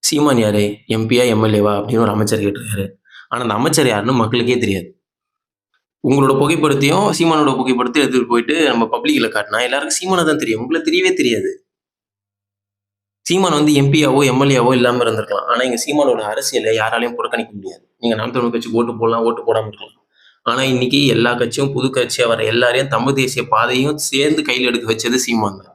சீமான் யாரு? எம்பியா? எம்எல்ஏவா? அப்படின்னு ஒரு அமைச்சர் கேட்டிருக்காரு. ஆனா அந்த அமைச்சர் யாருன்னு மக்களுக்கே தெரியாது. உங்களோட புகைப்படத்தையும், சீமானோட புகைப்படத்தையும் எடுத்துட்டு போயிட்டு நம்ம பப்ளிக்ல காட்டுனா, எல்லாருக்கும் சீமான தான் தெரியும். உங்களுக்கு தெரியவே தெரியாது. சீமான் வந்து எம்பியாவோ, எம்எல்ஏவோ இல்லாம இருந்திருக்கலாம். ஆனா இங்க சீமானோட அரசியல யாராலயும் புறக்கணிக்க முடியாது. நீங்க நாம் தமிழர் கட்சிக்கு ஓட்டு போடலாம், ஓட்டு போடாம இருக்கலாம். ஆனா இன்னைக்கு எல்லா கட்சியும், புது கட்சியா வர எல்லாரையும் தமிழ் தேசிய பாதையும் சேர்ந்து கையில எடுக்க வச்சது சீமான் தான்.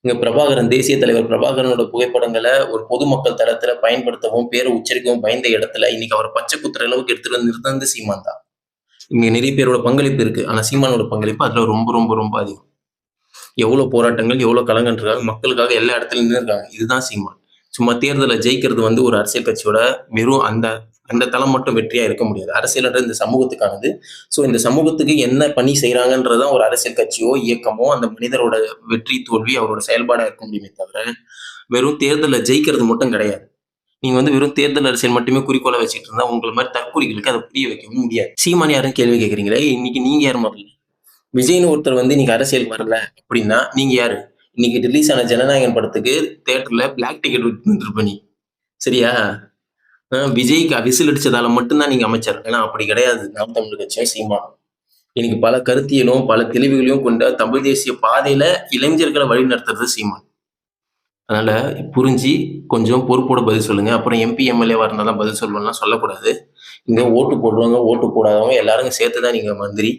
இங்க பிரபாகரன், தேசிய தலைவர் பிரபாகரனோட புகைப்படங்கள ஒரு பொதுமக்கள் தளத்துல பயன்படுத்தவும், பேர உச்சரிக்கவும் பயந்த இடத்துல, இன்னைக்கு அவர பச்சை குத்துற அளவுக்கு எடுத்துட்டு வந்து நிறுத்துனது சீமான் தான். இங்க நிறைய பேரோட பங்களிப்பு இருக்கு. ஆனா சீமானோட பங்களிப்பு அதுல ரொம்ப, ரொம்ப, ரொம்ப அதிகம். எவ்வளோ போராட்டங்கள், எவ்வளோ களங்கன்றிருக்காங்க. மக்களுக்காக எல்லா இடத்துலயும் நின்னுருக்காங்க. இதுதான் சீமான். சும்மா தேர்தல்ல ஜெயிக்கிறது வந்து ஒரு அரசியல் கட்சியோட வெறும் அந்த அந்த தளம் மட்டும் வெற்றியா இருக்க முடியாது. அரசியல்ன்றது இந்த சமூகத்துக்கானது. ஸோ இந்த சமூகத்துக்கு என்ன பணி செய்றாங்கன்றது தான் ஒரு அரசியல் கட்சியோ, இயக்கமோ அந்த மனிதரோட வெற்றி, தோல்வி அவரோட செயல்பாடா இருக்க முடியுமே தவிர, வெறும் தேர்தல்ல ஜெயிக்கிறது மட்டும் கிடையாது. நீங்க வந்து வெறும் தேர்தல் அரசியல் மட்டுமே குறிக்கோளா வச்சுட்டு இருந்தா, உங்கள மாரி தற்குறிகளுக்கு அத புரிய வைக்கவும் முடியாது. சீமான் யாருன்னு கேள்வி கேட்கிறீங்களே, இன்னைக்கு நீங்க யார் முதல்ல? விஜய்ன்னு ஒருத்தர் வந்து இன்னைக்கு அரசியலுக்கு வரல அப்படின்னா, நீங்க யாரு? இன்னைக்கு ரிலீஸ் ஆன ஜனநாயகன் படத்துக்கு தியேட்டர்ல பிளாக் டிக்கெட் வித்துட்டு இருப்ப நீ. சரியா? விஜய்க்கு விசில் அடிச்சதால மட்டும் தான் நீங்க அமைச்சர். ஆனா அப்படி கிடையாது. நாம் தமிழர் கட்சியும், சீமானும். இன்னைக்கு பல கருத்தியலும், பல தெளிவுகளையும் கொண்ட தமிழ் தேசிய பாதையில இளைஞர்கள வழிநடத்துறது சீமான். அதனால புரிஞ்சு கொஞ்சம் பொறுப்போட பதில் சொல்லுங்க. அப்புறம் எம்பி, எம்எல்ஏவா இருந்தா தான் பதில் சொல்லணும்லாம் சொல்லக்கூடாது. இங்க ஓட்டு போடுறவங்க, ஓட்டு போடாதவங்க எல்லாரும் சேர்த்து தான் நீங்க மந்திரி.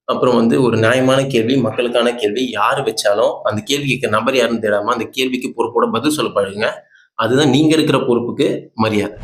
அப்புறம் வந்து ஒரு நியாயமான கேள்வி, மக்களுக்கான கேள்வி. யாரு வச்சாலும், அந்த கேள்வி கேட்கிற நபர் யாருன்னு தேடாம, அந்த கேள்விக்கு பொறுப்போட பதில் சொல்ல பழகுங்க. அதுதான் நீங்க இருக்கிற பொறுப்புக்கு மரியாதை.